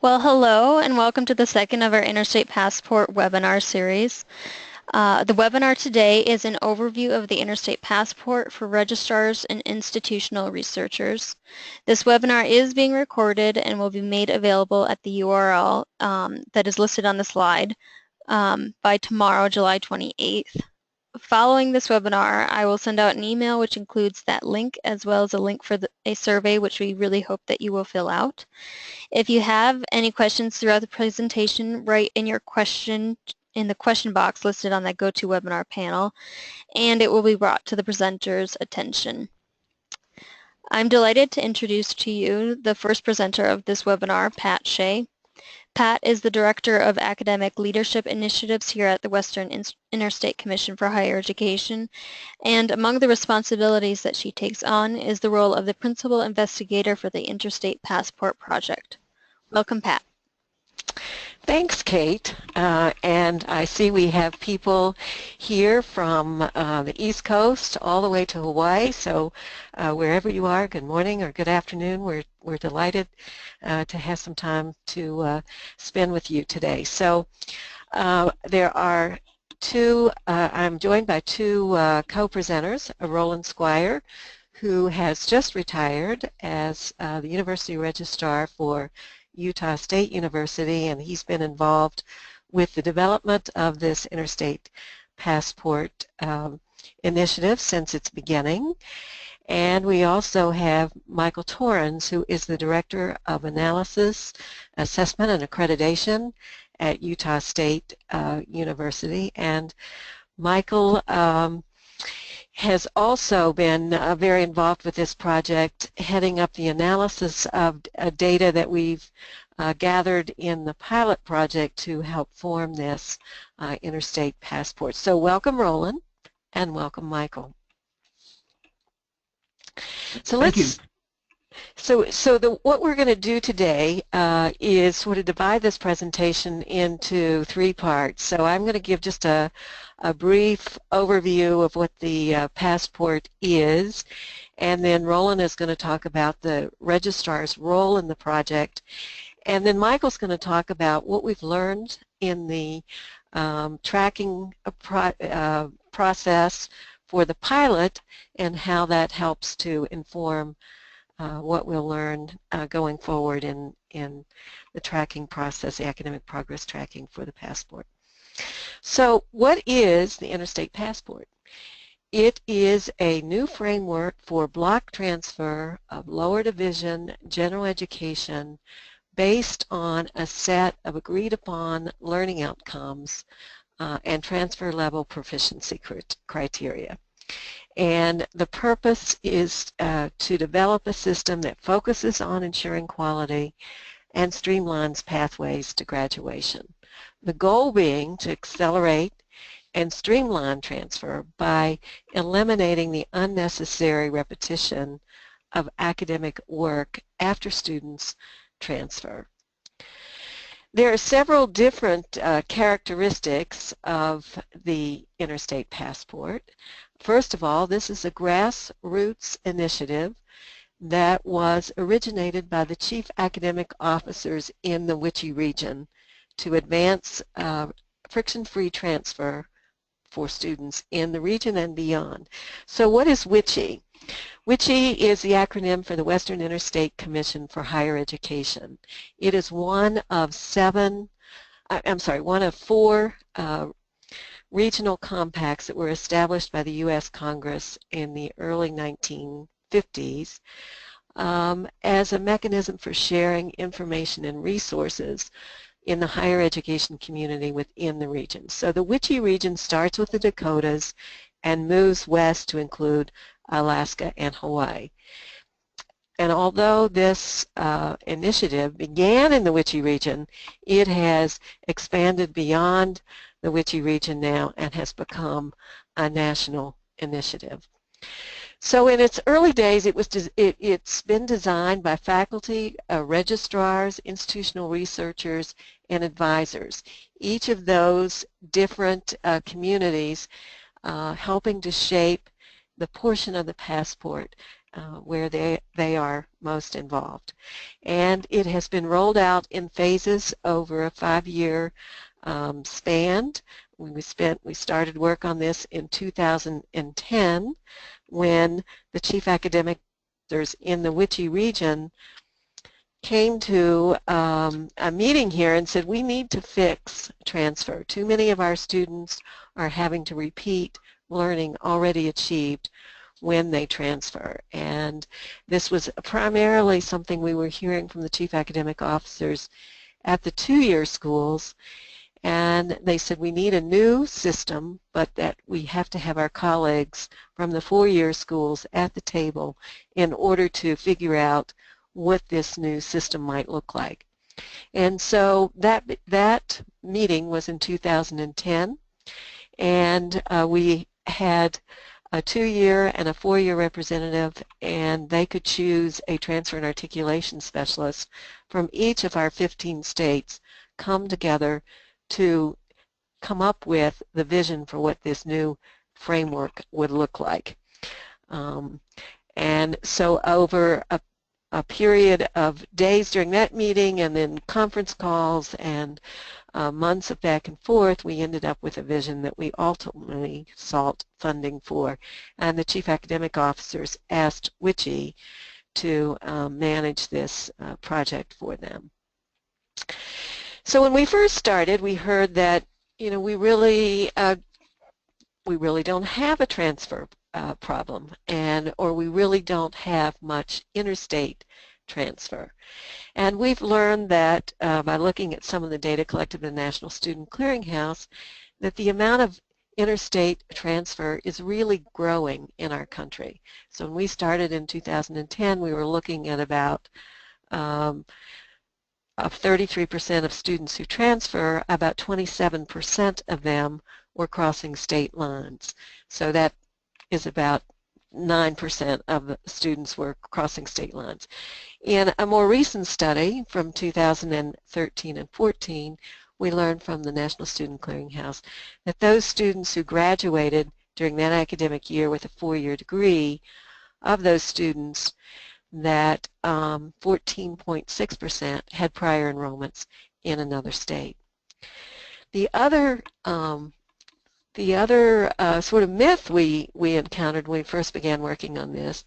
Well, hello and welcome to the second of our Interstate Passport webinar series. The webinar today is an overview of the Interstate Passport for registrars and institutional researchers. This webinar is being recorded and will be made available at the URL that is listed on the slide by tomorrow, July 28th. Following this webinar, I will send out an email which includes that link as well as a link for a survey which we really hope that you will fill out. If you have any questions throughout the presentation, write in your question in the question box listed on that GoToWebinar panel, and it will be brought to the presenter's attention. I'm delighted to introduce to you the first presenter of this webinar, Pat Shea. Pat is the Director of Academic Leadership Initiatives here at the Western Interstate Commission for Higher Education, and among the responsibilities that she takes on is the role of the Principal Investigator for the Interstate Passport Project. Welcome, Pat. Thanks, Kate. And I see we have people here from the East Coast all the way to Hawaii. So wherever you are, good morning or good afternoon. We're delighted to have some time to spend with you today. So there are I'm joined by two co-presenters, Roland Squire, who has just retired as the University Registrar for Utah State University, and he's been involved with the development of this Interstate Passport initiative since its beginning. And we also have Michael Torrens, who is the Director of Analysis, Assessment, and Accreditation at Utah State University. And Michael has also been very involved with this project, heading up the analysis of data that we've gathered in the pilot project to help form this Interstate Passport. So welcome, Roland, and welcome, Michael. So Thank you. What we're going to do today is sort of divide this presentation into three parts. So I'm going to give just a brief overview of what the passport is, and then Roland is going to talk about the registrar's role in the project, and then Michael's going to talk about what we've learned in the tracking process for the pilot and how that helps to inform what we'll learn going forward in the tracking process, the academic progress tracking for the passport. So what is the Interstate Passport? It is a new framework for block transfer of lower division general education based on a set of agreed upon learning outcomes and transfer level proficiency criteria. And the purpose is to develop a system that focuses on ensuring quality and streamlines pathways to graduation. The goal being to accelerate and streamline transfer by eliminating the unnecessary repetition of academic work after students transfer. There are several different characteristics of the Interstate Passport. First of all, this is a grassroots initiative that was originated by the chief academic officers in the WICHE region to advance friction-free transfer for students in the region and beyond. So what is WICHE? WICHE is the acronym for the Western Interstate Commission for Higher Education. It is one of four regional compacts that were established by the U.S. Congress in the early 1950s as a mechanism for sharing information and resources in the higher education community within the region. So the WICHE region starts with the Dakotas and moves west to include Alaska and Hawaii. And although this initiative began in the WICHE region, it has expanded beyond the WICHE region now and has become a national initiative. So in its early days, it's been designed by faculty, registrars, institutional researchers, and advisors. Each of those different communities helping to shape the portion of the passport where they are most involved. And it has been rolled out in phases over a 5-year span. We started work on this in 2010 when the chief academic officers in the Wichita region came to a meeting here and said, we need to fix transfer. Too many of our students are having to repeat learning already achieved when they transfer. And this was primarily something we were hearing from the chief academic officers at the 2-year schools. And they said we need a new system, but that we have to have our colleagues from the 4-year schools at the table in order to figure out what this new system might look like. And so that meeting was in 2010, and we had a 2-year and a 4-year representative, and they could choose a transfer and articulation specialist from each of our 15 states, come together to come up with the vision for what this new framework would look like. And so over a period of days during that meeting and then conference calls and months of back and forth, we ended up with a vision that we ultimately sought funding for. And the chief academic officers asked Wichita to manage this project for them. So when we first started, we heard that, you know, we really don't have a transfer problem, or we really don't have much interstate transfer. And we've learned that by looking at some of the data collected by the National Student Clearinghouse, that the amount of interstate transfer is really growing in our country. So when we started in 2010, we were looking at about of 33% of students who transfer, about 27% of them were crossing state lines. So that is about 9% of the students were crossing state lines. In a more recent study from 2013 and 14, we learned from the National Student Clearinghouse that those students who graduated during that academic year with a 4-year degree, of those students, that 14.6% had prior enrollments in another state. The other sort of myth we encountered when we first began working on this,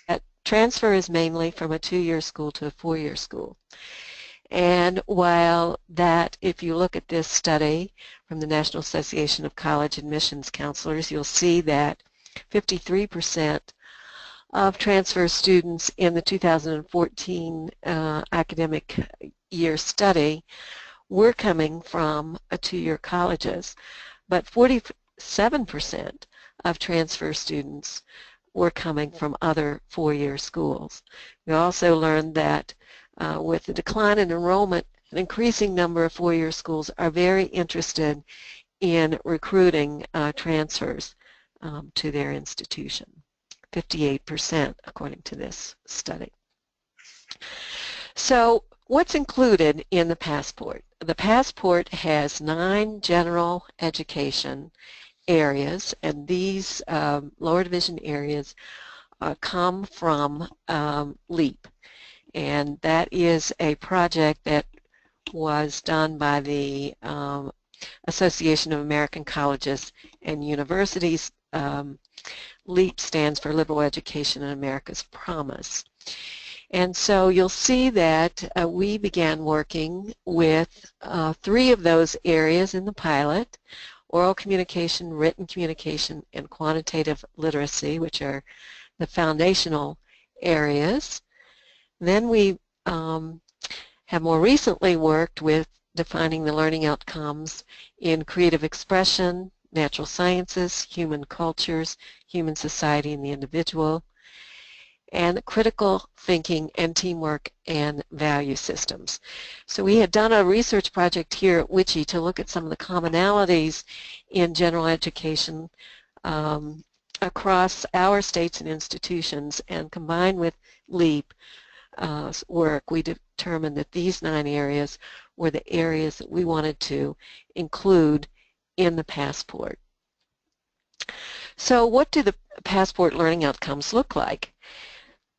that transfer is mainly from a 2-year school to a 4-year school. And while that, if you look at this study from the National Association of College Admissions Counselors, you'll see that 53% of transfer students in the 2014 academic year study were coming from a 2-year colleges, but 47% of transfer students were coming from other 4-year schools. We also learned that with the decline in enrollment, an increasing number of 4-year schools are very interested in recruiting transfers to their institution. 58% according to this study. So what's included in the passport? The passport has 9 general education areas, and these lower division areas come from LEAP, and that is a project that was done by the Association of American Colleges and Universities. LEAP stands for Liberal Education in America's Promise. And so you'll see that we began working with 3 of those areas in the pilot: oral communication, written communication, and quantitative literacy, which are the foundational areas. Then we have more recently worked with defining the learning outcomes in creative expression, natural sciences, human cultures, human society and the individual, and critical thinking and teamwork and value systems. So we had done a research project here at Wichita to look at some of the commonalities in general education across our states and institutions, and combined with LEAP work, we determined that these 9 areas were the areas that we wanted to include in the passport. So what do the passport learning outcomes look like?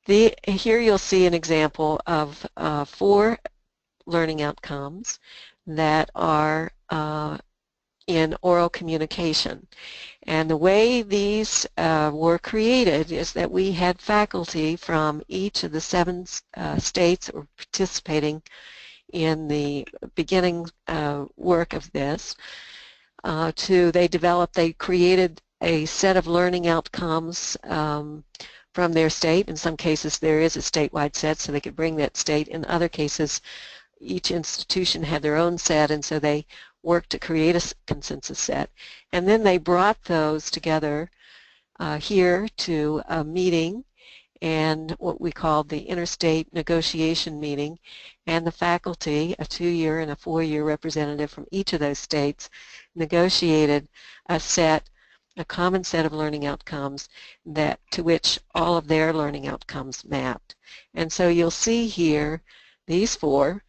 Here you'll see an example of 4 learning outcomes that are in oral communication. And the way these were created is that we had faculty from each of the 7 states that were participating in the beginning work of this. They created a set of learning outcomes from their state. In some cases there is a statewide set, so they could bring that state. In other cases each institution had their own set, and so they worked to create a consensus set. And then they brought those together here to a meeting, and what we called the Interstate Negotiation Meeting, and the faculty, a 2-year and a 4-year representative from each of those states, negotiated a common set of learning outcomes to which all of their learning outcomes mapped. And so you'll see here these 4,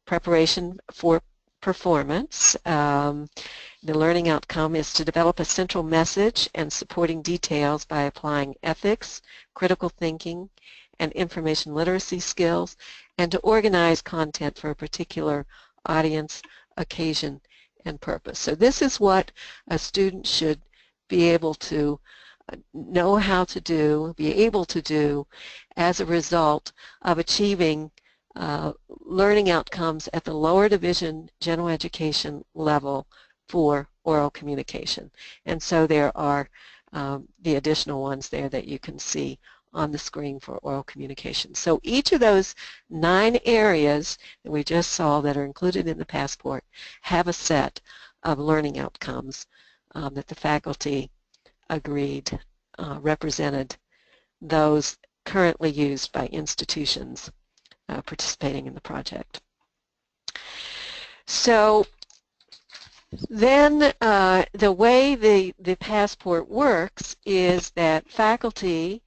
preparation for performance. The learning outcome is to develop a central message and supporting details by applying ethics, critical thinking, and information literacy skills, and to organize content for a particular audience, occasion, and purpose. So this is what a student should be able to know how to do, be able to do as a result of achieving learning outcomes at the lower division general education level for oral communication. And so there are the additional ones there that you can see on the screen for oral communication. So each of those 9 areas that we just saw that are included in the passport have a set of learning outcomes that the faculty agreed represented those currently used by institutions participating in the project. So then the way the passport works is that faculty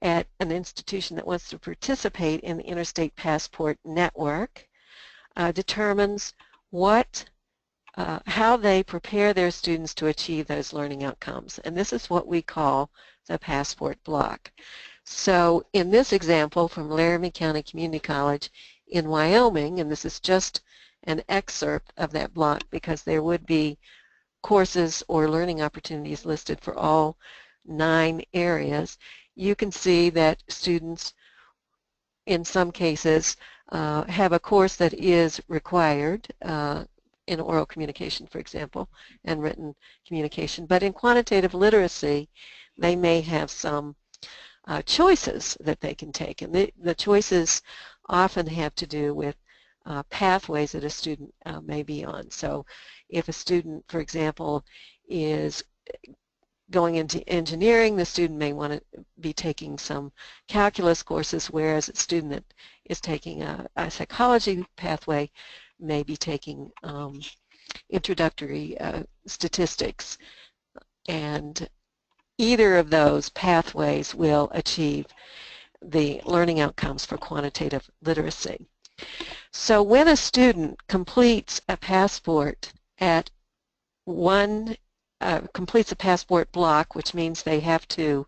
at an institution that wants to participate in the Interstate Passport network determines how they prepare their students to achieve those learning outcomes. And this is what we call the passport block. So in this example from Laramie County Community College in Wyoming, and this is just an excerpt of that block because there would be courses or learning opportunities listed for all 9 areas, you can see that students in some cases have a course that is required in oral communication, for example, and written communication. But in quantitative literacy, they may have some choices that they can take. And the choices often have to do with pathways that a student may be on. So if a student, for example, is going into engineering, the student may want to be taking some calculus courses, whereas a student that is taking a psychology pathway may be taking introductory statistics. And either of those pathways will achieve the learning outcomes for quantitative literacy. So when a student completes a passport completes a passport block, which means they have to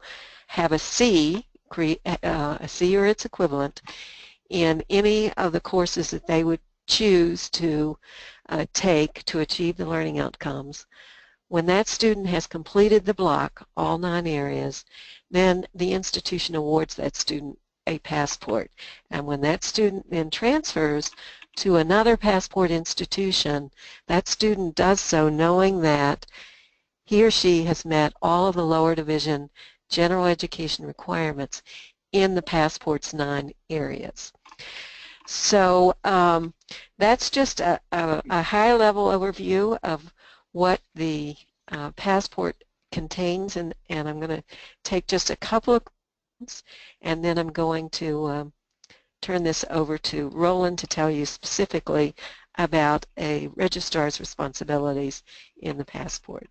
have a C or its equivalent in any of the courses that they would choose to take to achieve the learning outcomes. When that student has completed the block, all 9 areas, then the institution awards that student a passport. And when that student then transfers to another passport institution, that student does so knowing that he or she has met all of the lower division general education requirements in the passport's 9 areas. So that's just a high-level overview of what the passport contains, and I'm going to take just a couple of questions, and then I'm going to turn this over to Roland to tell you specifically about a registrar's responsibilities in the passport.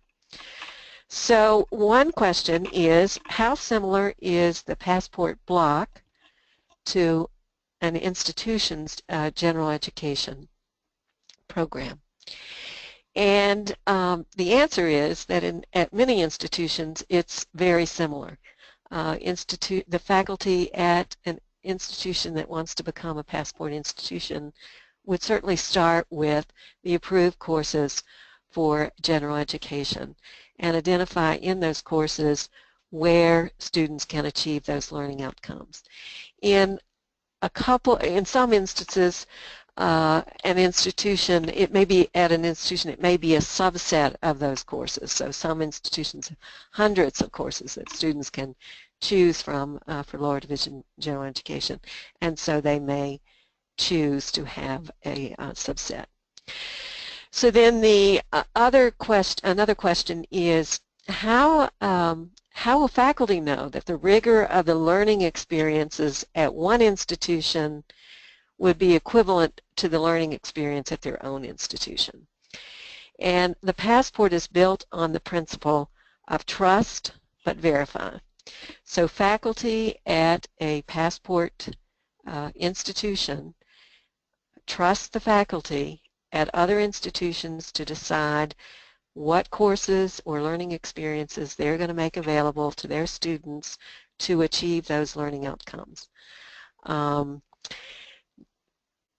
So one question is, how similar is the passport block to an institution's general education program? And the answer is that at many institutions it's very similar. the faculty at an institution that wants to become a passport institution would certainly start with the approved courses for general education and identify in those courses where students can achieve those learning outcomes. In some instances, an institution, it may be at an institution, it may be a subset of those courses. So some institutions have hundreds of courses that students can choose from for lower division general education, and so they may choose to have a subset. So then the another question is how will faculty know that the rigor of the learning experiences at one institution would be equivalent to the learning experience at their own institution? And the passport is built on the principle of trust but verify. So faculty at a passport institution trust the faculty at other institutions to decide what courses or learning experiences they're going to make available to their students to achieve those learning outcomes.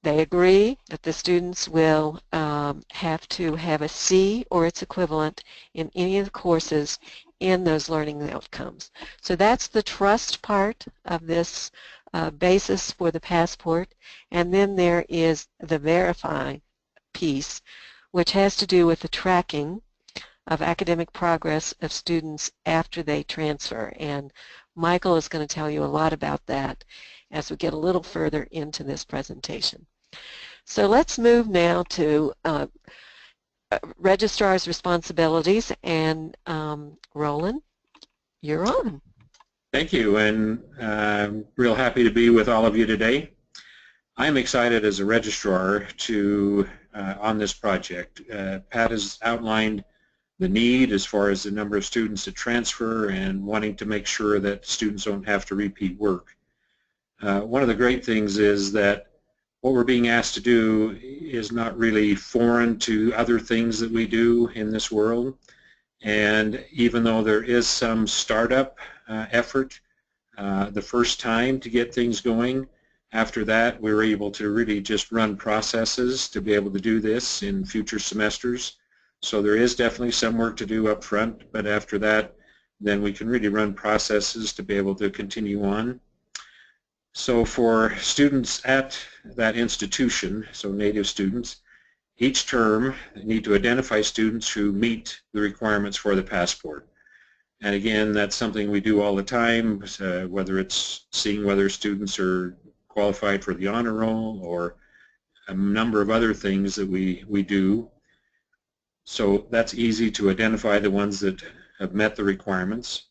They agree that the students will have to have a C or its equivalent in any of the courses in those learning outcomes. So that's the trust part of this basis for the passport. And then there is the verify piece, which has to do with the tracking of academic progress of students after they transfer. And Michael is going to tell you a lot about that as we get a little further into this presentation. So let's move now to Registrar's responsibilities, and Roland, you're on. Thank you, and I'm real happy to be with all of you today. I'm excited as a registrar to on this project. Pat has outlined the need as far as the number of students to transfer and wanting to make sure that students don't have to repeat work. One of the great things is that what we're being asked to do is not really foreign to other things that we do in this world. And even though there is some startup effort the first time to get things going, after that we're able to really just run processes to be able to do this in future semesters. So there is definitely some work to do up front, but after that then we can really run processes to be able to continue on. So for students at that institution, so native students, each term they need to identify students who meet the requirements for the passport. And again, that's something we do all the time, whether it's seeing whether students are qualified for the honor roll or a number of other things that we do. So that's easy to identify the ones that have met the requirements.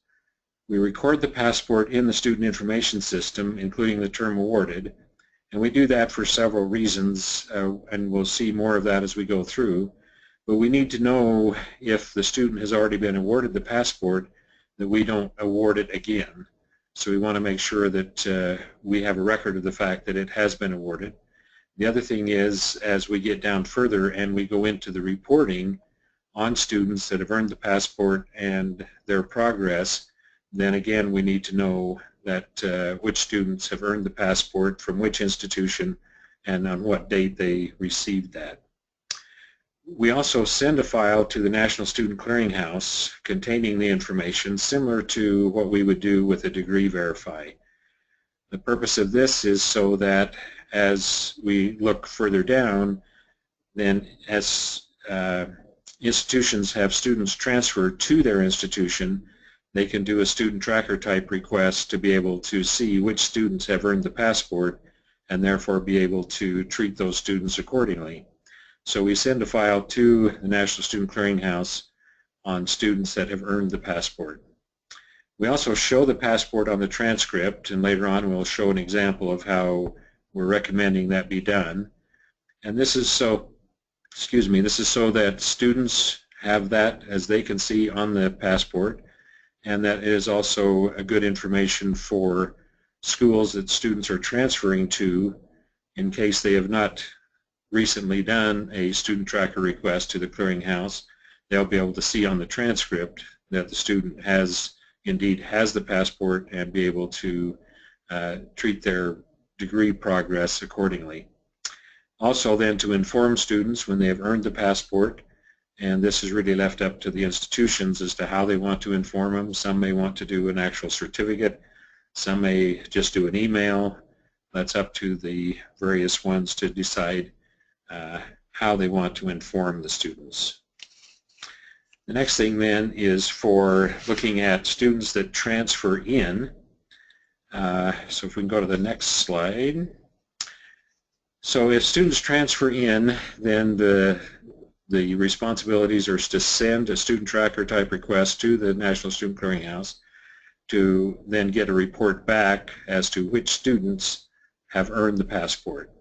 We record the passport in the student information system, including the term awarded, and we do that for several reasons, and we'll see more of that as we go through. But we need to know if the student has already been awarded the passport that we don't award it again. So we want to make sure that we have a record of the fact that it has been awarded. The other thing is, as we get down further and we go into the reporting on students that have earned the passport and their progress, then again we need to know that which students have earned the passport from which institution and on what date they received that. We also send a file to the National Student Clearinghouse containing the information similar to what we would do with a degree verify. The purpose of this is so that as we look further down, then as institutions have students transfer to their institution, they can do a student tracker type request to be able to see which students have earned the passport and therefore be able to treat those students accordingly. So we send a file to the National Student Clearinghouse on students that have earned the passport. We also show the passport on the transcript, and later on we'll show an example of how we're recommending that be done. And this is so, this is so that students have that as they can see on the passport, and that is also a good information for schools that students are transferring to in case they have not recently done a student tracker request to the clearinghouse. They'll be able to see on the transcript that the student has indeed has the passport and be able to treat their degree progress accordingly. Also then to inform students when they have earned the passport, and this is really left up to the institutions as to how they want to inform them. Some may want to do an actual certificate, some may just do an email. That's up to the various ones to decide how they want to inform the students. The next thing then is for looking at students that transfer in. So if we can go to the next slide. So if students transfer in, then the responsibilities are to send a student tracker type request to the National Student Clearinghouse to then get a report back as to which students have earned the passport.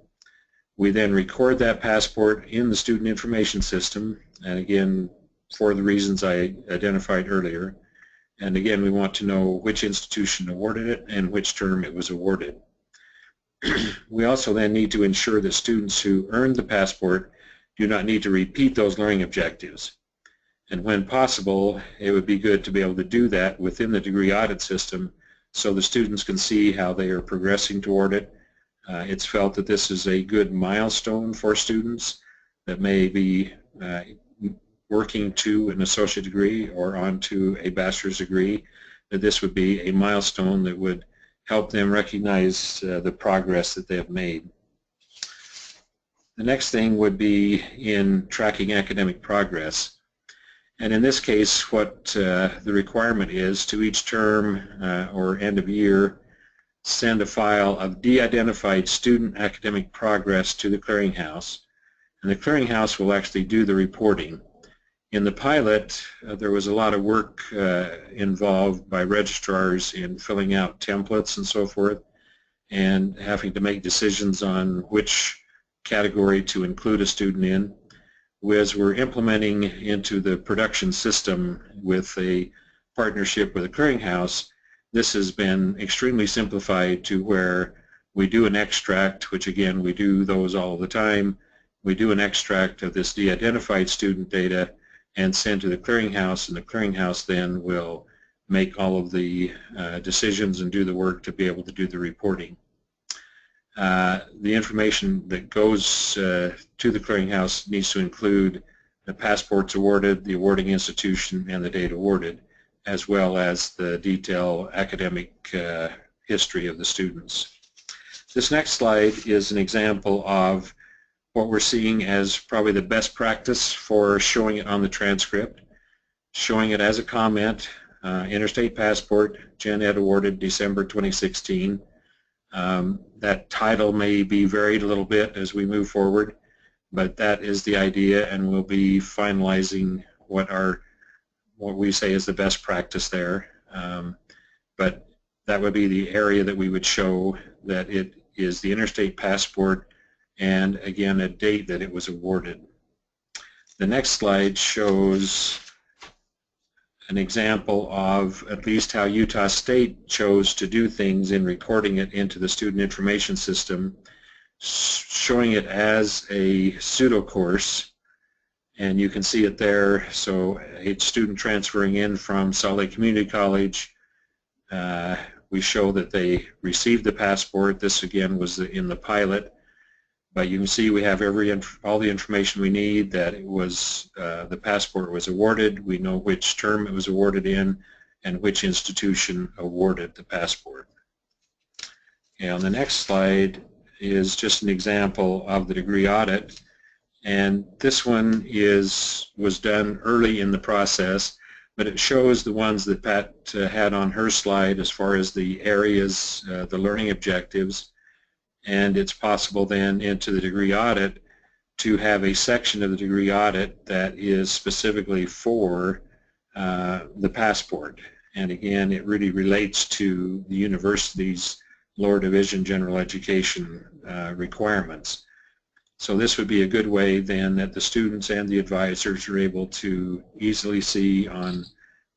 We then record that passport in the student information system, and again, for the reasons I identified earlier. And again, we want to know which institution awarded it and which term it was awarded. We also then need to ensure that students who earned the passport do not need to repeat those learning objectives. And when possible, it would be good to be able to do that within the degree audit system so the students can see how they are progressing toward it. It's felt that this is a good milestone for students that may be working to an associate degree or onto a bachelor's degree, that this would be a milestone that would help them recognize the progress that they have made. The next thing would be in tracking academic progress. And in this case, what the requirement is to each term or end of year, send a file of de-identified student academic progress to the Clearinghouse. And the Clearinghouse will actually do the reporting. In the pilot, there was a lot of work involved by registrars in filling out templates and so forth, and having to make decisions on which category to include a student in. As we're implementing into the production system with a partnership with the Clearinghouse, this has been extremely simplified to where we do an extract, which again we do those all the time. We do an extract of this de-identified student data and send to the Clearinghouse, and the Clearinghouse then will make all of the decisions and do the work to be able to do the reporting. The information that goes to the Clearinghouse needs to include the passports awarded, the awarding institution, and the date awarded, as well as the detailed academic history of the students. This next slide is an example of what we're seeing as probably the best practice for showing it on the transcript, showing it as a comment, Interstate Passport, Gen Ed awarded December 2016. That title may be varied a little bit as we move forward, but that is the idea, and we'll be finalizing what we say is the best practice there. But that would be the area that we would show that it is the Interstate Passport and again a date that it was awarded. The next slide shows an example of at least how Utah State chose to do things in recording it into the student information system, showing it as a pseudo course, and you can see it there. So a student transferring in from Salt Lake Community College, we show that they received the passport. This again was in the pilot. But you can see we have all the information we need, that it was the passport was awarded. We know which term it was awarded in and which institution awarded the passport. And the next slide is just an example of the degree audit. And this one was done early in the process, but it shows the ones that Pat had on her slide as far as the areas, the learning objectives. And it's possible then into the degree audit to have a section of the degree audit that is specifically for the passport. And again, it really relates to the university's lower division general education requirements. So this would be a good way then that the students and the advisors are able to easily see on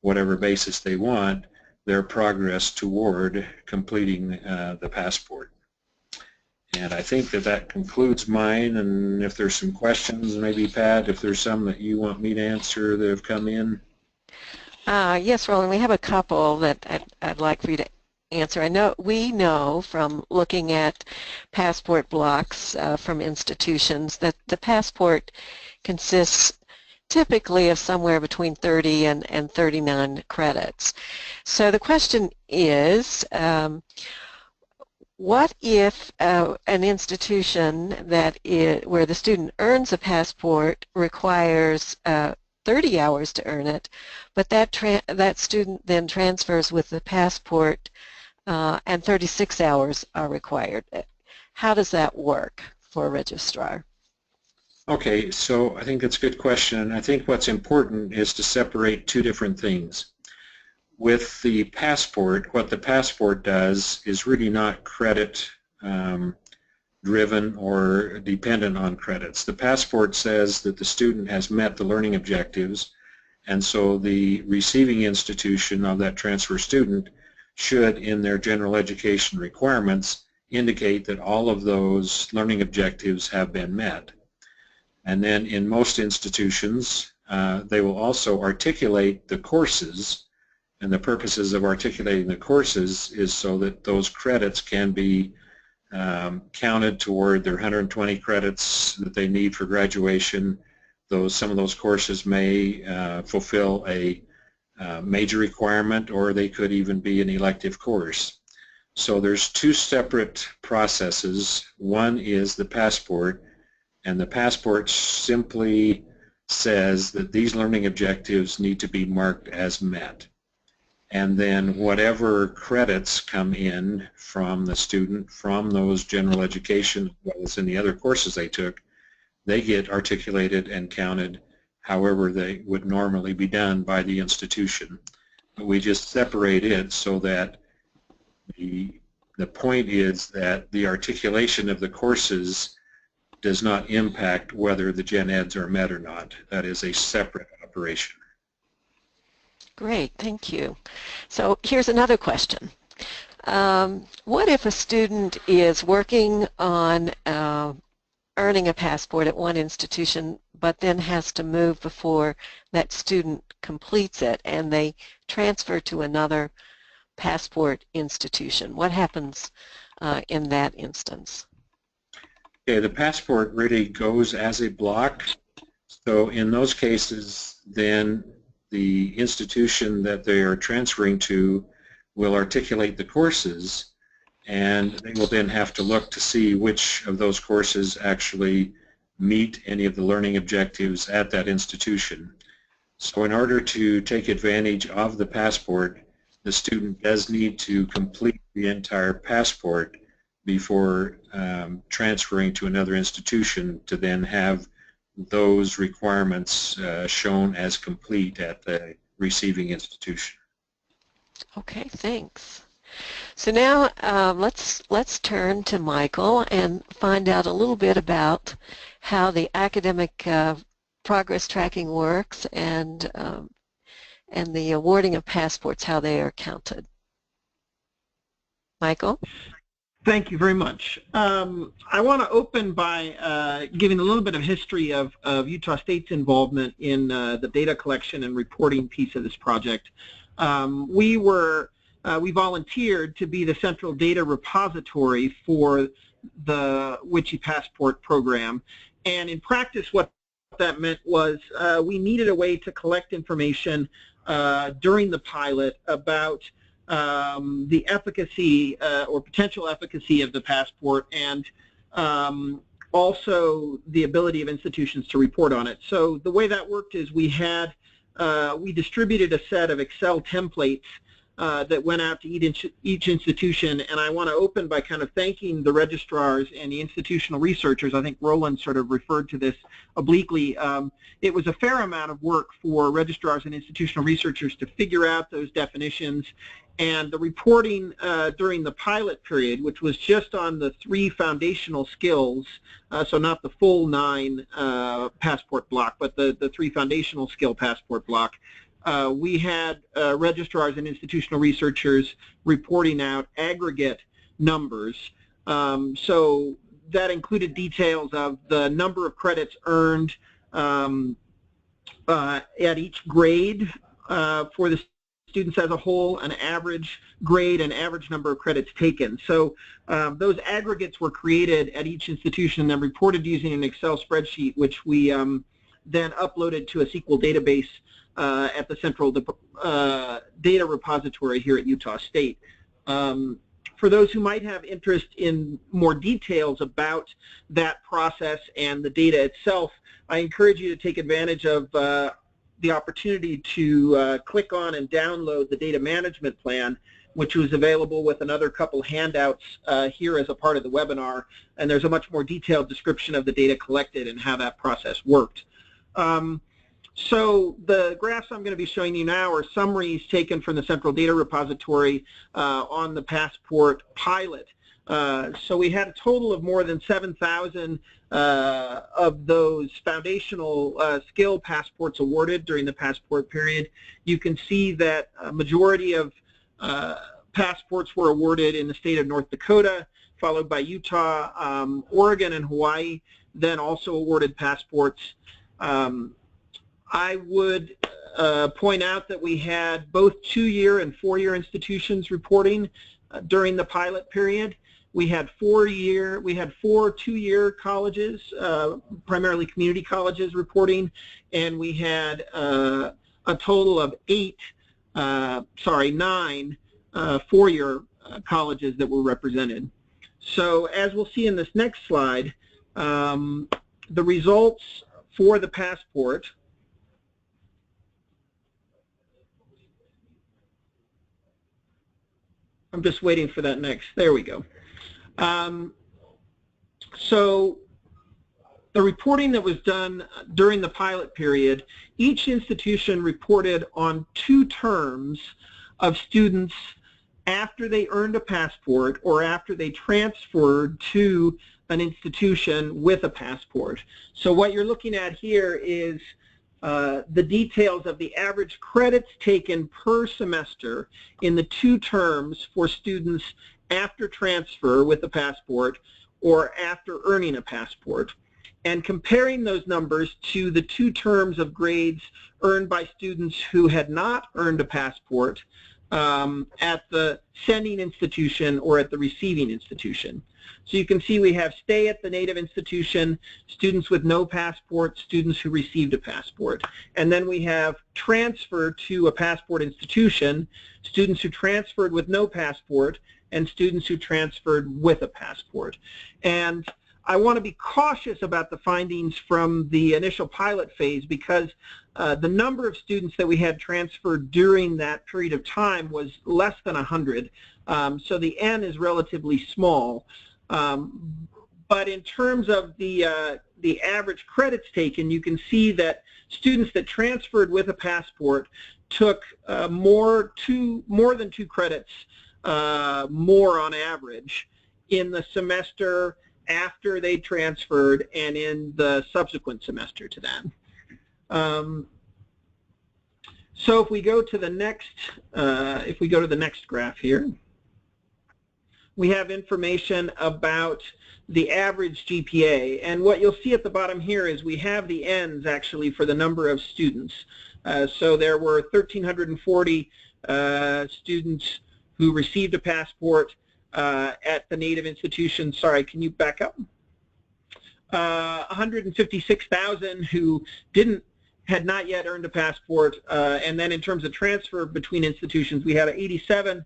whatever basis they want their progress toward completing the passport. And I think that concludes mine, and if there's some questions, maybe Pat, if there's some that you want me to answer that have come in. Yes, Roland, we have a couple that I'd like for you to answer. We know from looking at passport blocks from institutions that the passport consists typically of somewhere between 30 and 39 credits. So the question is, what if an institution where the student earns a passport requires 30 hours to earn it, but that student then transfers with the passport and 36 hours are required? How does that work for a registrar? Okay, so I think that's a good question. I think what's important is to separate two different things. With the passport, what the passport does is really not credit driven or dependent on credits. The passport says that the student has met the learning objectives, and so the receiving institution of that transfer student should, in their general education requirements, indicate that all of those learning objectives have been met. And then in most institutions, they will also articulate the courses, and the purposes of articulating the courses is so that those credits can be counted toward their 120 credits that they need for graduation. Some of those courses may fulfill a major requirement, or they could even be an elective course. So there's two separate processes. One is the passport, and the passport simply says that these learning objectives need to be marked as met. And then whatever credits come in from the student from those general education, as well as any other courses they took, they get articulated and counted however they would normally be done by the institution. But we just separate it so that the point is that the articulation of the courses does not impact whether the gen eds are met or not. That is a separate operation. Great, thank you. So here's another question. What if a student is working on earning a passport at one institution, but then has to move before that student completes it, and they transfer to another passport institution? What happens in that instance? Okay, the passport really goes as a block. So in those cases, then the institution that they are transferring to will articulate the courses, and they will then have to look to see which of those courses actually meet any of the learning objectives at that institution. So in order to take advantage of the passport, the student does need to complete the entire passport before transferring to another institution to then have those requirements shown as complete at the receiving institution. Okay, thanks. So now let's turn to Michael and find out a little bit about how the academic progress tracking works and the awarding of passports, how they are counted. Michael? Thank you very much. I want to open by giving a little bit of history of Utah State's involvement in the data collection and reporting piece of this project. We volunteered to be the central data repository for the WICHE Passport program, and in practice what that meant was we needed a way to collect information during the pilot about the efficacy or potential efficacy of the passport, and also the ability of institutions to report on it. So the way that worked is we distributed a set of Excel templates that went out to each institution, and I want to open by kind of thanking the registrars and the institutional researchers. I think Roland sort of referred to this obliquely. It was a fair amount of work for registrars and institutional researchers to figure out those definitions, and the reporting during the pilot period, which was just on the 3 foundational skills, so not the full 9 passport block, but the 3 foundational skill passport block. We had registrars and institutional researchers reporting out aggregate numbers. So that included details of the number of credits earned at each grade for the students as a whole, an average grade, and average number of credits taken. So those aggregates were created at each institution and then reported using an Excel spreadsheet, which we then uploaded to a SQL database at the central data repository here at Utah State. For those who might have interest in more details about that process and the data itself, I encourage you to take advantage of the opportunity to click on and download the data management plan, which was available with another couple handouts here as a part of the webinar, and there's a much more detailed description of the data collected and how that process worked. So the graphs I'm going to be showing you now are summaries taken from the Central Data Repository on the Passport pilot. So we had a total of more than 7,000 of those foundational skill passports awarded during the passport period. You can see that a majority of passports were awarded in the state of North Dakota, followed by Utah, Oregon, and Hawaii, then also awarded passports. I would point out that we had both 2-year and 4-year institutions reporting during the pilot period. We had 4 2-year colleges, primarily community colleges, reporting, and we had a total of 9 4-year colleges that were represented. So as we'll see in this next slide, the results for the passport I'm just waiting for that next. There we go. So the reporting that was done during the pilot period, each institution reported on 2 terms of students after they earned a passport or after they transferred to an institution with a passport. So what you're looking at here is the details of the average credits taken per semester in the 2 terms for students after transfer with a passport or after earning a passport, and comparing those numbers to the 2 terms of grades earned by students who had not earned a passport at the sending institution or at the receiving institution. So you can see we have stay at the native institution, students with no passport, students who received a passport. And then we have transfer to a passport institution, students who transferred with no passport, and students who transferred with a passport. And I want to be cautious about the findings from the initial pilot phase because the number of students that we had transferred during that period of time was less than 100. So the N is relatively small. But in terms of the average credits taken, you can see that students that transferred with a passport took more than 2 credits more on average in the semester after they transferred and in the subsequent semester to that. So if we go to the next graph here, we have information about the average GPA, and what you'll see at the bottom here is we have the N's actually for the number of students. So there were 1,340 students who received a passport at the native institution. Sorry, can you back up? 156,000 who had not yet earned a passport, and then in terms of transfer between institutions, we had 87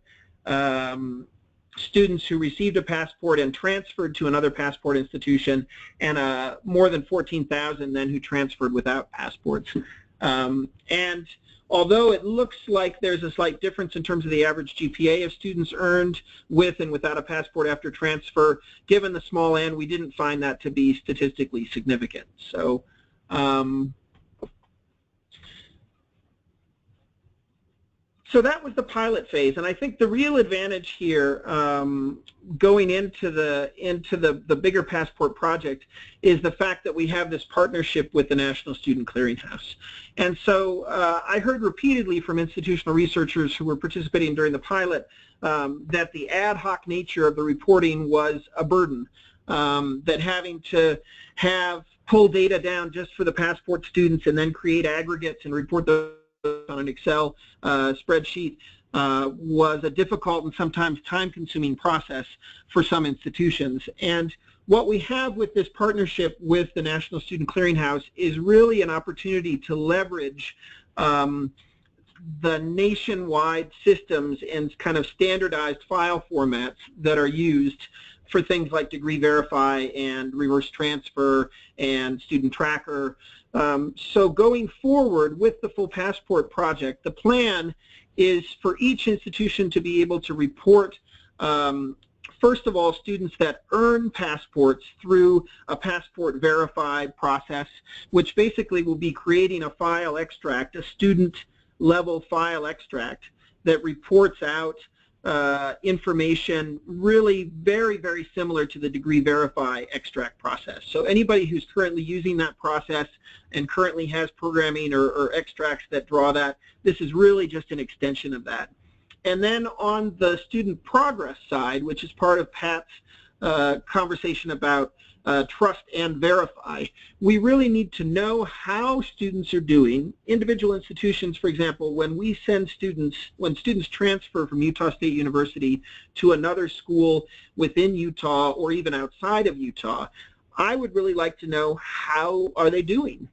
students who received a passport and transferred to another passport institution, and more than 14,000 then who transferred without passports. And although it looks like there's a slight difference in terms of the average GPA of students earned with and without a passport after transfer, given the small n, we didn't find that to be statistically significant. So so that was the pilot phase, and I think the real advantage here going into the bigger passport project is the fact that we have this partnership with the National Student Clearinghouse. And so I heard repeatedly from institutional researchers who were participating during the pilot that the ad hoc nature of the reporting was a burden, that having to pull data down just for the passport students and then create aggregates and report those on an Excel spreadsheet was a difficult and sometimes time-consuming process for some institutions. And what we have with this partnership with the National Student Clearinghouse is really an opportunity to leverage the nationwide systems and kind of standardized file formats that are used for things like Degree Verify and Reverse Transfer and Student Tracker. So going forward with the Full Passport project, the plan is for each institution to be able to report, first of all, students that earn passports through a Passport Verify process, which basically will be creating a file extract, a student-level file extract that reports out information really very, very similar to the Degree Verify extract process. So anybody who's currently using that process and currently has programming or extracts that draw that, this is really just an extension of that. And then on the student progress side, which is part of Pat's conversation about trust and verify, we really need to know how students are doing. Individual institutions, for example, when we send students, when students transfer from Utah State University to another school within Utah or even outside of Utah, I would really like to know how are they doing.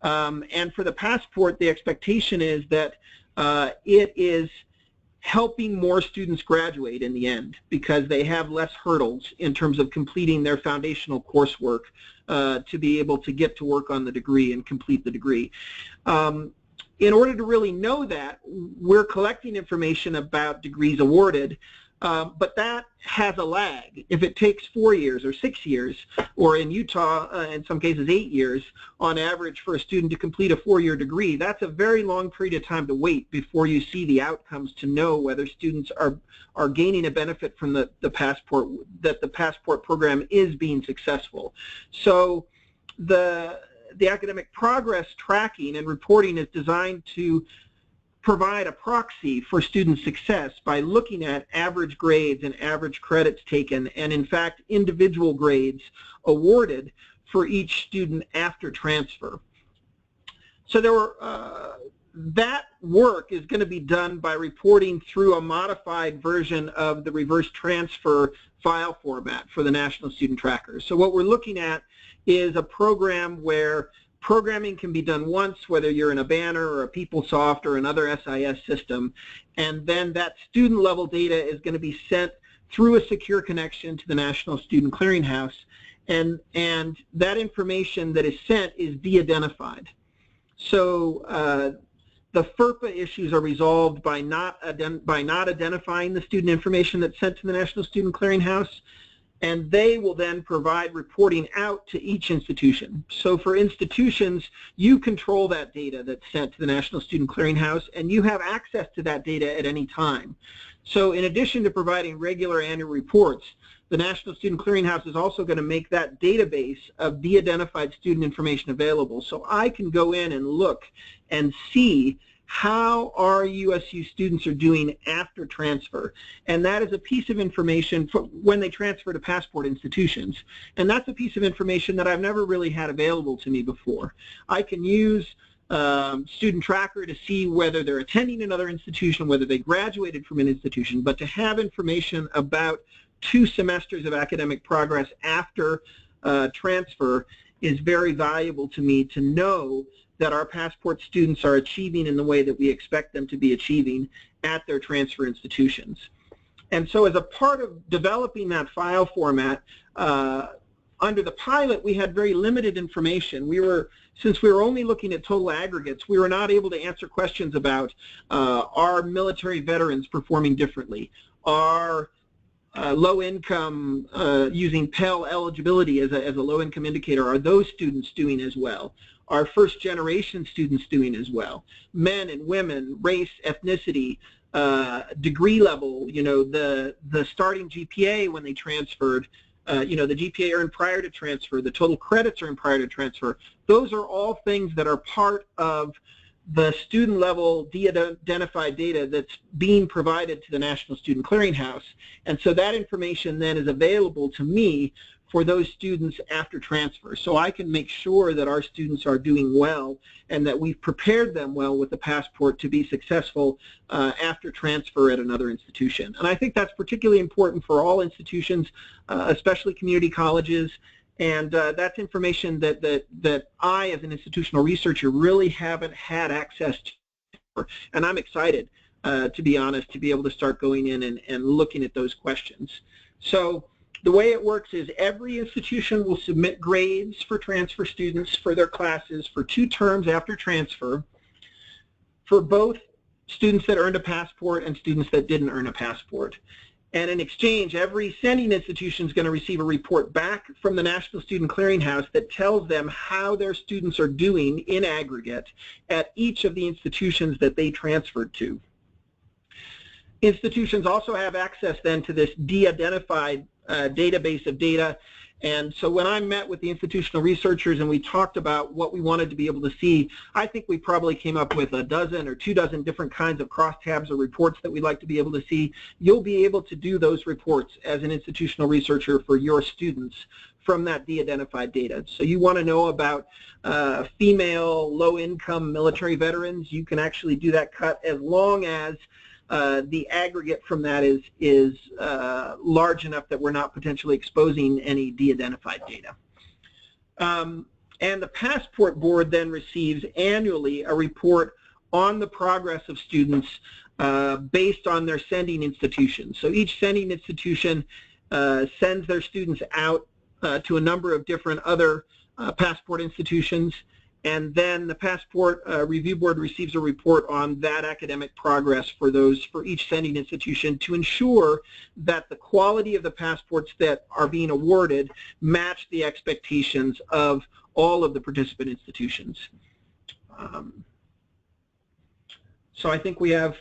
And for the passport, the expectation is that it is helping more students graduate in the end because they have less hurdles in terms of completing their foundational coursework to be able to get to work on the degree and complete the degree. In order to really know that, we're collecting information about degrees awarded, but that has a lag. If it takes 4 years or 6 years, or in Utah, in some cases 8 years, on average for a student to complete a 4-year degree, that's a very long period of time to wait before you see the outcomes to know whether students are gaining a benefit from the passport, that the passport program is being successful. So the academic progress tracking and reporting is designed to provide a proxy for student success by looking at average grades and average credits taken and, in fact, individual grades awarded for each student after transfer. So that work is going to be done by reporting through a modified version of the reverse transfer file format for the National Student Tracker. So what we're looking at is a program where programming can be done once, whether you're in a Banner or a PeopleSoft or another SIS system, and then that student-level data is going to be sent through a secure connection to the National Student Clearinghouse, and that information that is sent is de-identified. So the FERPA issues are resolved by not identifying the student information that's sent to the National Student Clearinghouse, and they will then provide reporting out to each institution. So for institutions, you control that data that's sent to the National Student Clearinghouse, and you have access to that data at any time. So in addition to providing regular annual reports, the National Student Clearinghouse is also going to make that database of de-identified student information available. So I can go in and look and see how our USU students are doing after transfer. And that is a piece of information for when they transfer to passport institutions. And that's a piece of information that I've never really had available to me before. I can use Student Tracker to see whether they're attending another institution, whether they graduated from an institution, but to have information about 2 semesters of academic progress after transfer is very valuable to me to know that our passport students are achieving in the way that we expect them to be achieving at their transfer institutions. And so as a part of developing that file format, under the pilot we had very limited information. Since we were only looking at total aggregates, we were not able to answer questions about are military veterans performing differently, are low income, using Pell eligibility as a low income indicator, are those students doing as well? Are first generation students doing as well? Men and women, race, ethnicity, degree level, the starting GPA when they transferred, the GPA earned prior to transfer, the total credits earned prior to transfer. Those are all things that are part of the student level de-identified data that's being provided to the National Student Clearinghouse. And so that information then is available to me for those students after transfer. So I can make sure that our students are doing well and that we've prepared them well with the passport to be successful after transfer at another institution. And I think that's particularly important for all institutions, especially community colleges. And that's information that I, as an institutional researcher, really haven't had access to. And I'm excited, to be honest, to be able to start going in and looking at those questions. So the way it works is every institution will submit grades for transfer students for their classes for 2 terms after transfer for both students that earned a passport and students that didn't earn a passport. And in exchange, every sending institution is going to receive a report back from the National Student Clearinghouse that tells them how their students are doing in aggregate at each of the institutions that they transferred to. Institutions also have access then to this de-identified database of data. And so when I met with the institutional researchers and we talked about what we wanted to be able to see, I think we probably came up with a dozen or 2 dozen different kinds of crosstabs or reports that we'd like to be able to see. You'll be able to do those reports as an institutional researcher for your students from that de-identified data. So you want to know about female low-income military veterans, you can actually do that cut as long as the aggregate from that is large enough that we're not potentially exposing any de-identified data. And the Passport Board then receives annually a report on the progress of students based on their sending institutions. So each sending institution sends their students out to a number of different other passport institutions, and then the Passport Review Board receives a report on that academic progress for each sending institution to ensure that the quality of the passports that are being awarded match the expectations of all of the participant institutions. So I think we have,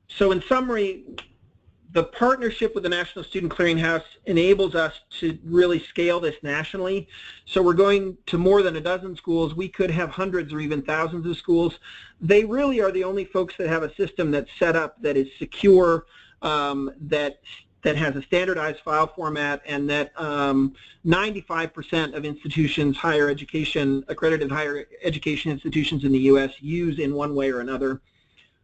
so in summary, the partnership with the National Student Clearinghouse enables us to really scale this nationally. So we're going to more than a dozen schools. We could have hundreds or even thousands of schools. They really are the only folks that have a system that's set up that is secure, that has a standardized file format, and that 95% of institutions, higher education, accredited higher education institutions in the U.S. use in one way or another.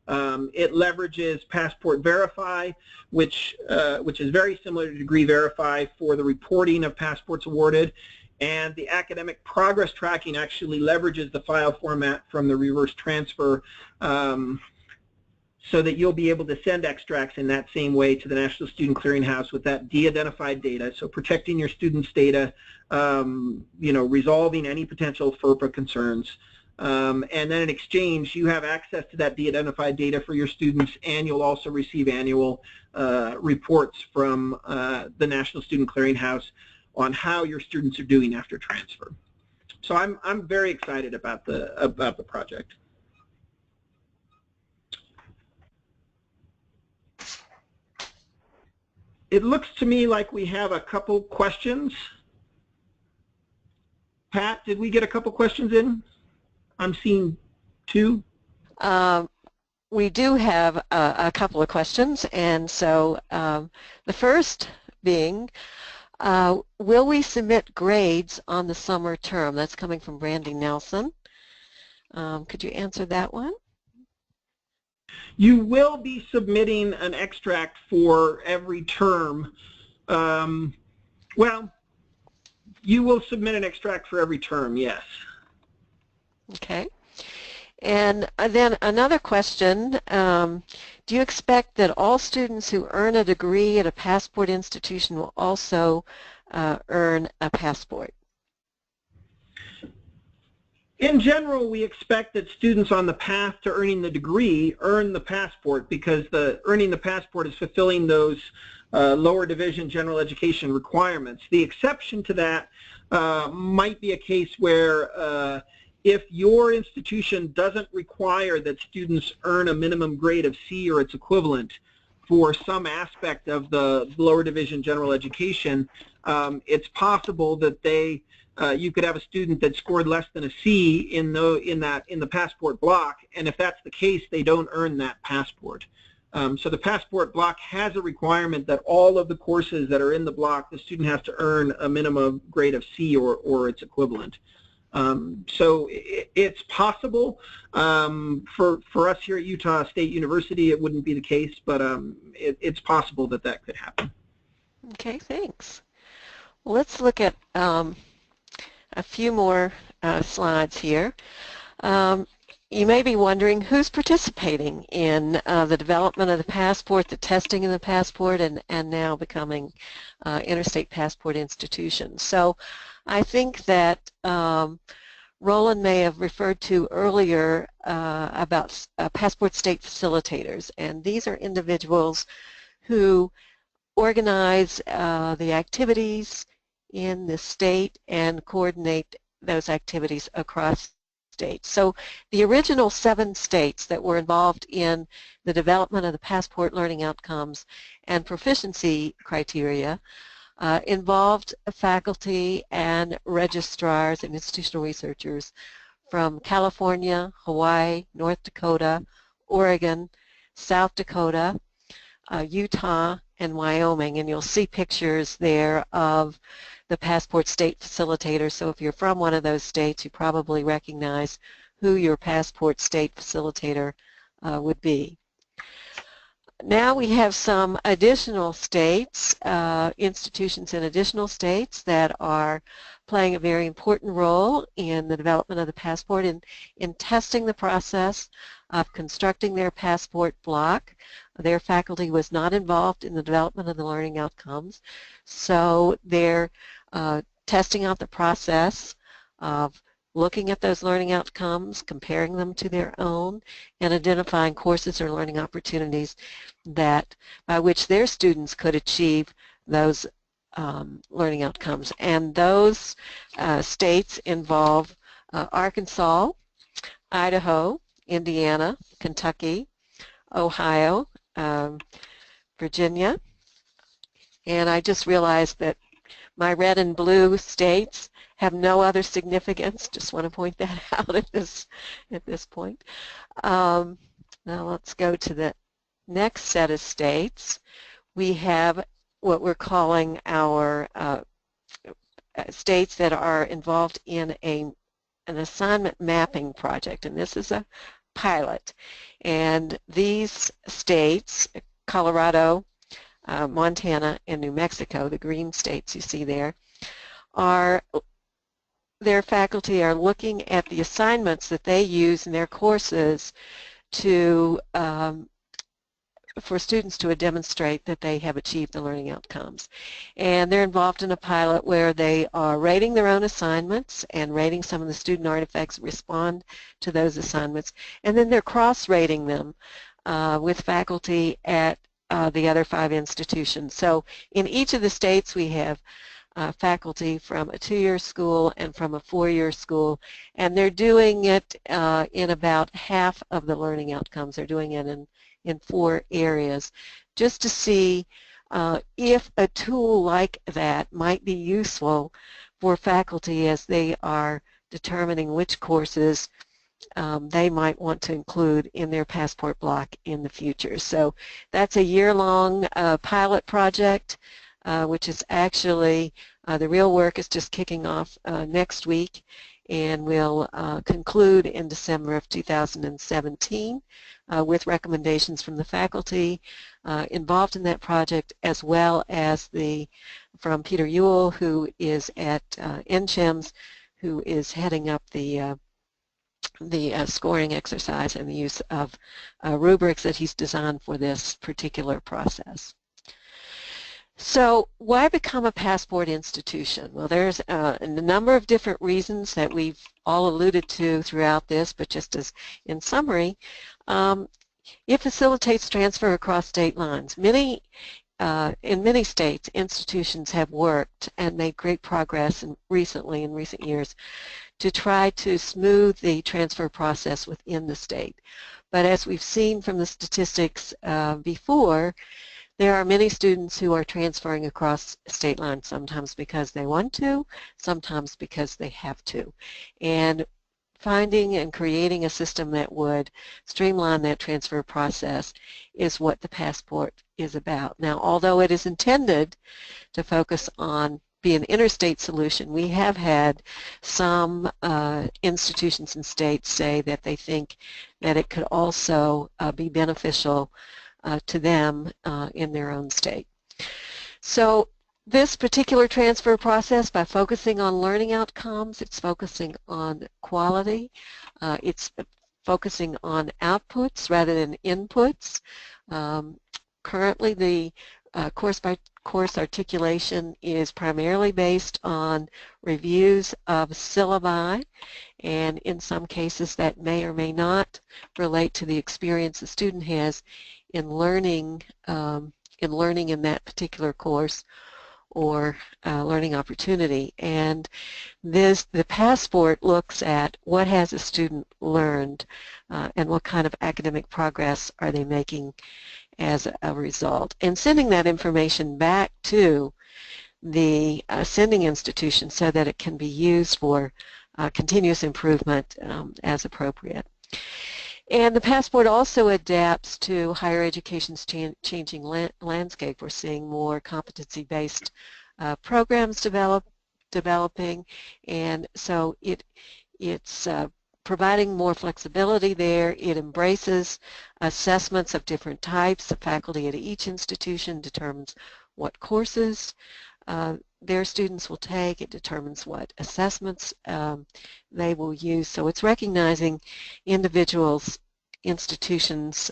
It leverages Passport Verify, which is very similar to Degree Verify for the reporting of passports awarded, and the academic progress tracking actually leverages the file format from the reverse transfer, so that you'll be able to send extracts in that same way to the National Student Clearinghouse with that de-identified data, so protecting your students' data, resolving any potential FERPA concerns. And then in exchange, you have access to that de-identified data for your students, and you'll also receive annual reports from the National Student Clearinghouse on how your students are doing after transfer. So I'm very excited about the project. It looks to me like we have a couple questions. Pat, did we get a couple questions in? I'm seeing 2. We do have a couple of questions, and so the first being, will we submit grades on the summer term? That's coming from Brandy Nelson. Could you answer that one? You will be submitting an extract for every term. Well, you will submit an extract for every term, yes. Okay. And then another question, do you expect that all students who earn a degree at a passport institution will also earn a passport? In general, we expect that students on the path to earning the degree earn the passport, because earning the passport is fulfilling those lower division general education requirements. The exception to that might be a case where if your institution doesn't require that students earn a minimum grade of C or its equivalent for some aspect of the lower division general education, it's possible that you could have a student that scored less than a C in the passport block, and if that's the case, they don't earn that passport. So the passport block has a requirement that all of the courses that are in the block, the student has to earn a minimum grade of C or its equivalent. So it's possible. For us here at Utah State University, it wouldn't be the case, but it's possible that that could happen. Okay, thanks. Well, let's look at a few more slides here. You may be wondering who's participating in the development of the passport, the testing of the passport, and now becoming Interstate Passport institutions. So I think that Roland may have referred to earlier about passport state facilitators, and these are individuals who organize the activities in the state and coordinate those activities across states. So the original 7 states that were involved in the development of the passport learning outcomes and proficiency criteria involved faculty and registrars and institutional researchers from California, Hawaii, North Dakota, Oregon, South Dakota, Utah, and Wyoming, and you'll see pictures there of the passport state facilitator. So if you're from one of those states, you probably recognize who your passport state facilitator would be. Now we have some additional states, institutions in additional states that are playing a very important role in the development of the passport in testing the process of constructing their passport block. Their faculty was not involved in the development of the learning outcomes, so they're testing out the process of looking at those learning outcomes, comparing them to their own, and identifying courses or learning opportunities that by which their students could achieve those learning outcomes. And those states involve Arkansas, Idaho, Indiana, Kentucky, Ohio, Virginia, and I just realized that my red and blue states have no other significance. Just want to point that out at this point. Now let's go to the next set of states. We have what we're calling our states that are involved in an assignment mapping project, and this is a pilot. And these states, Colorado, Montana, and New Mexico, the green states you see there, their faculty are looking at the assignments that they use in their courses to for students to demonstrate that they have achieved the learning outcomes. And they're involved in a pilot where they are rating their own assignments and rating some of the student artifacts that respond to those assignments, and then they're cross-rating them with faculty at the other 5 institutions. So in each of the states we have faculty from a 2-year school and from a 4-year school, and they're doing it in about half of the learning outcomes. They're doing it in 4 areas, just to see if a tool like that might be useful for faculty as they are determining which courses they might want to include in their passport block in the future. So that's a year-long pilot project, which is actually, the real work is just kicking off next week, and will conclude in December of 2017 with recommendations from the faculty involved in that project, as well as from Peter Ewell, who is at NCHEMS, who is heading up the scoring exercise and the use of rubrics that he's designed for this particular process. So why become a passport institution? Well, there's a number of different reasons that we've all alluded to throughout this, but just as in summary, it facilitates transfer across state lines. In many states, institutions have worked and made great progress in recent years to try to smooth the transfer process within the state. But as we've seen from the statistics before, there are many students who are transferring across state lines, sometimes because they want to, sometimes because they have to. And finding and creating a system that would streamline that transfer process is what the passport is about. Now, although it is intended to focus on be an interstate solution, we have had some institutions and states say that they think that it could also be beneficial to them in their own state. So this particular transfer process, by focusing on learning outcomes, it's focusing on quality, it's focusing on outputs rather than inputs. Currently the course-by-course articulation is primarily based on reviews of syllabi, and in some cases that may or may not relate to the experience the student has in learning in that particular course or learning opportunity. And the passport looks at what has a student learned and what kind of academic progress are they making as a result, and sending that information back to the sending institution so that it can be used for continuous improvement as appropriate. And the passport also adapts to higher education's changing landscape. We're seeing more competency-based programs developing, and so it's providing more flexibility there. It embraces assessments of different types. The faculty at each institution determines what courses their students will take. It determines what assessments they will use. So it's recognizing individuals, institutions'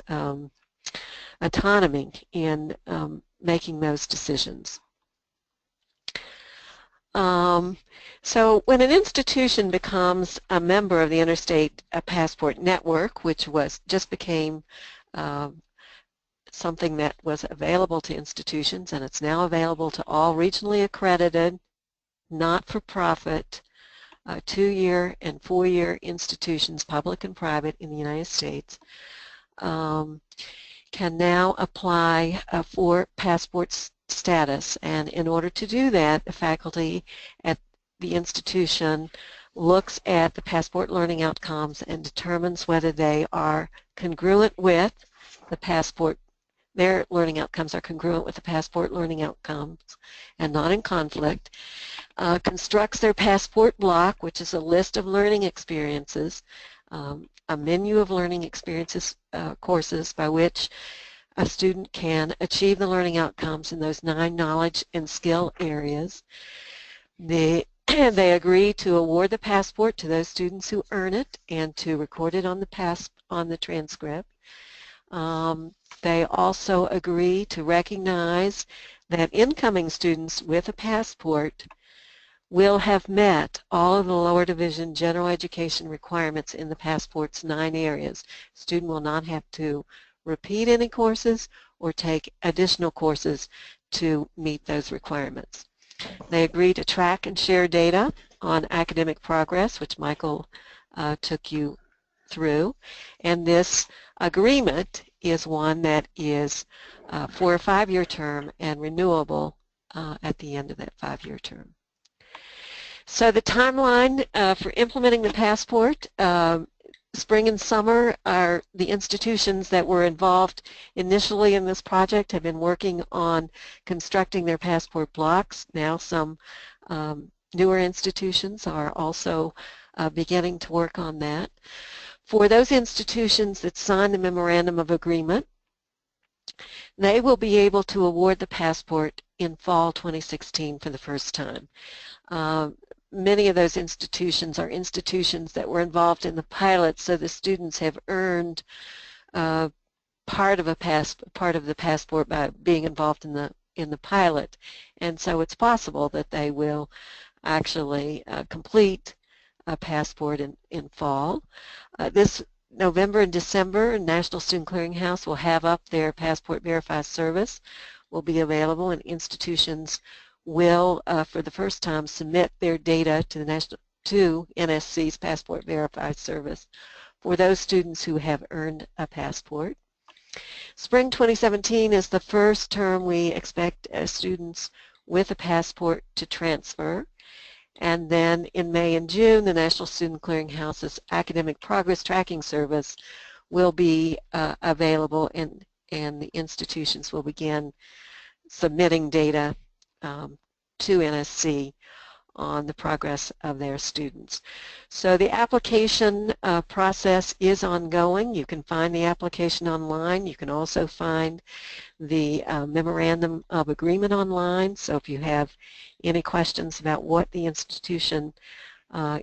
autonomy in making those decisions. So when an institution becomes a member of the Interstate Passport Network, which just became something that was available to institutions, and it's now available to all regionally accredited, not-for-profit, 2-year and 4-year institutions, public and private, in the United States, can now apply for passport status. And in order to do that, the faculty at the institution looks at the passport learning outcomes and determines whether they are congruent with the passport, their learning outcomes are congruent with the passport learning outcomes and not in conflict, constructs their passport block, which is a list of learning experiences, a menu of learning experiences courses by which a student can achieve the learning outcomes in those 9 knowledge and skill areas. They agree to award the passport to those students who earn it and to record it on the transcript. They also agree to recognize that incoming students with a passport will have met all of the lower division general education requirements in the passport's 9 areas. Student will not have to repeat any courses or take additional courses to meet those requirements. They agree to track and share data on academic progress, which Michael took you through, and this agreement is one that is for a 5-year term and renewable at the end of that 5-year term. So the timeline for implementing the passport, spring and summer are the institutions that were involved initially in this project have been working on constructing their passport blocks. Now some newer institutions are also beginning to work on that. For those institutions that sign the Memorandum of Agreement, they will be able to award the passport in fall 2016 for the first time. Many of those institutions are institutions that were involved in the pilot, so the students have earned part of the passport by being involved in the pilot, and so it's possible that they will actually complete a passport in fall. This November and December, National Student Clearinghouse will have up their Passport Verify service, will be available, and institutions will, for the first time, submit their data to NSC's Passport Verify service for those students who have earned a passport. Spring 2017 is the first term we expect students with a passport to transfer, And then in May and June, the National Student Clearinghouse's Academic Progress Tracking Service will be available, and the institutions will begin submitting data to NSC on the progress of their students. So the application process is ongoing. You can find the application online. You can also find the Memorandum of Agreement online. So if you have any questions about what the institution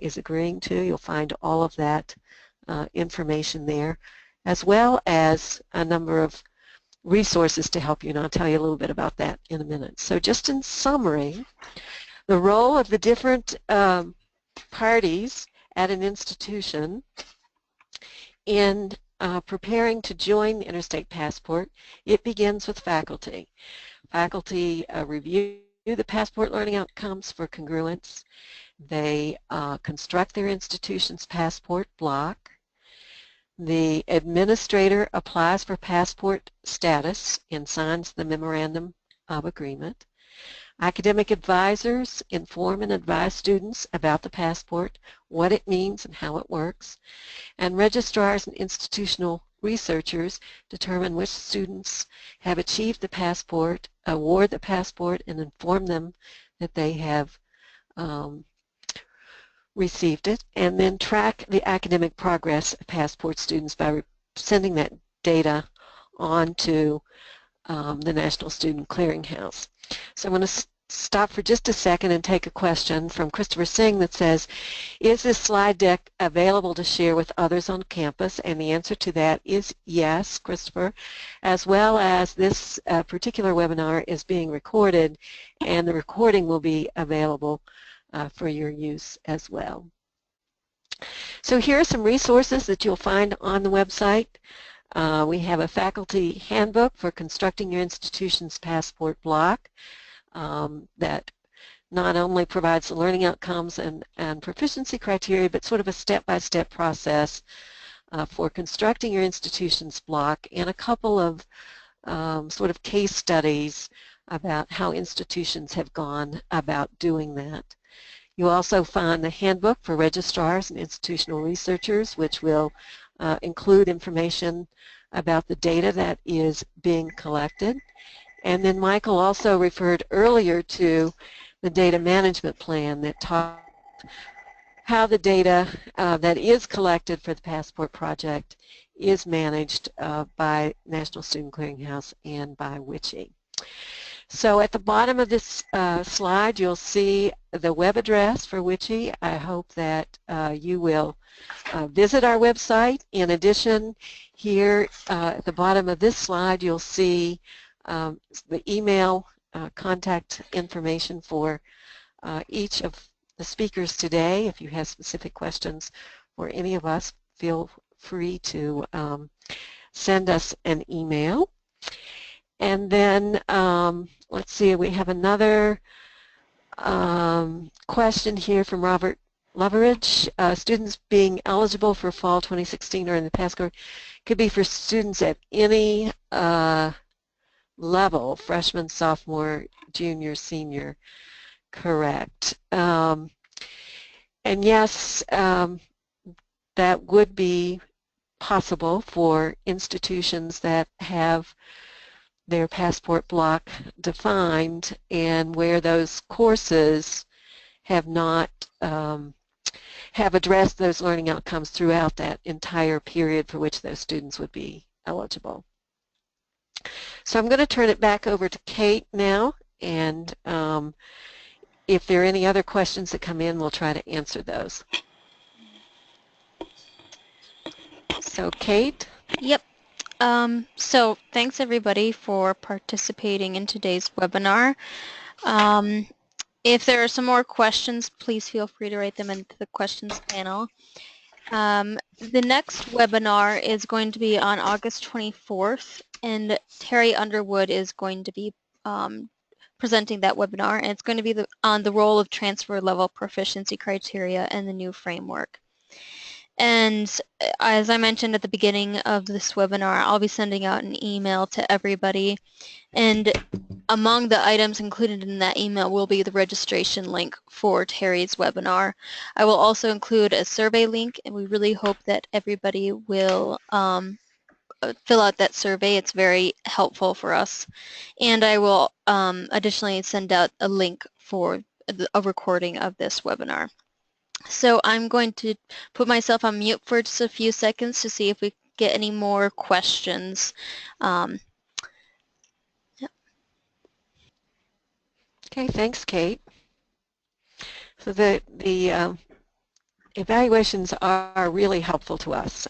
is agreeing to, you'll find all of that information there, as well as a number of resources to help you, and I'll tell you a little bit about that in a minute. So just in summary, the role of the different parties at an institution in preparing to join the Interstate Passport, it begins with faculty. Faculty review the passport learning outcomes for congruence. They construct their institution's passport block. The administrator applies for passport status and signs the Memorandum of Agreement. Academic advisors inform and advise students about the passport, what it means and how it works. And registrars and institutional researchers determine which students have achieved the passport, award the passport, and inform them that they have received it, and then track the academic progress of passport students by sending that data on to the National Student Clearinghouse. So I'm going to stop for just a second and take a question from Christopher Singh that says, is this slide deck available to share with others on campus? And the answer to that is yes, Christopher, as well as this particular webinar is being recorded, and the recording will be available for your use as well. So here are some resources that you'll find on the website. We have a faculty handbook for constructing your institution's passport block that not only provides the learning outcomes and proficiency criteria, but sort of a step-by-step process for constructing your institution's block, and a couple of sort of case studies about how institutions have gone about doing that. You'll also find the handbook for registrars and institutional researchers, which will include information about the data that is being collected. And then Michael also referred earlier to the data management plan that talks how the data that is collected for the Passport project is managed by National Student Clearinghouse and by WICHE. So at the bottom of this slide, you'll see the web address for WICHE. I hope that you will visit our website. In addition, here at the bottom of this slide, you'll see the email contact information for each of the speakers today. If you have specific questions for any of us, feel free to send us an email. And then let's see, we have another question here from Robert Loveridge. Students being eligible for fall 2016 or in the past course could be for students at any level, freshman, sophomore, junior, senior, correct. And yes, that would be possible for institutions that have their passport block defined and where those courses have not have addressed those learning outcomes throughout that entire period for which those students would be eligible. So I'm going to turn it back over to Kate now, and if there are any other questions that come in, we'll try to answer those. So Kate? Yep. So thanks everybody for participating in today's webinar. If there are some more questions, please feel free to write them into the questions panel. The next webinar is going to be on August 24th, and Terry Underwood is going to be presenting that webinar, and it's going to be on the role of transfer level proficiency criteria and the new framework. And as I mentioned at the beginning of this webinar, I'll be sending out an email to everybody. And among the items included in that email will be the registration link for Terry's webinar. I will also include a survey link, and we really hope that everybody will fill out that survey. It's very helpful for us. And I will additionally send out a link for a recording of this webinar. So I'm going to put myself on mute for just a few seconds to see if we get any more questions. Okay, thanks, Kate. So the evaluations are really helpful to us.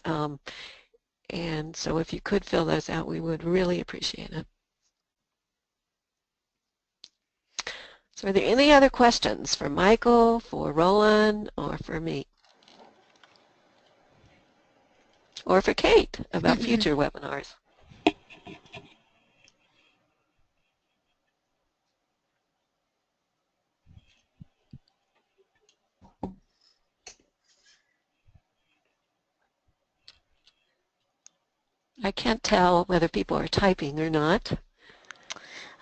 And so if you could fill those out, we would really appreciate it. So are there any other questions for Michael, for Roland, or for me? Or for Kate about future webinars? I can't tell whether people are typing or not.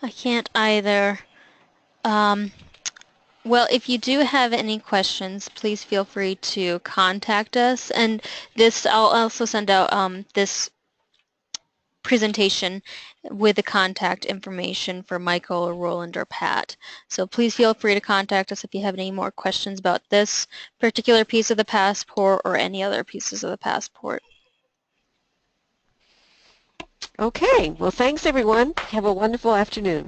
I can't either. Well, if you do have any questions, please feel free to contact us. And this, I'll also send out this presentation with the contact information for Michael or Roland or Pat. So please feel free to contact us if you have any more questions about this particular piece of the passport or any other pieces of the passport. Okay, well, thanks everyone. Have a wonderful afternoon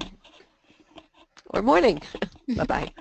or morning. Bye-bye.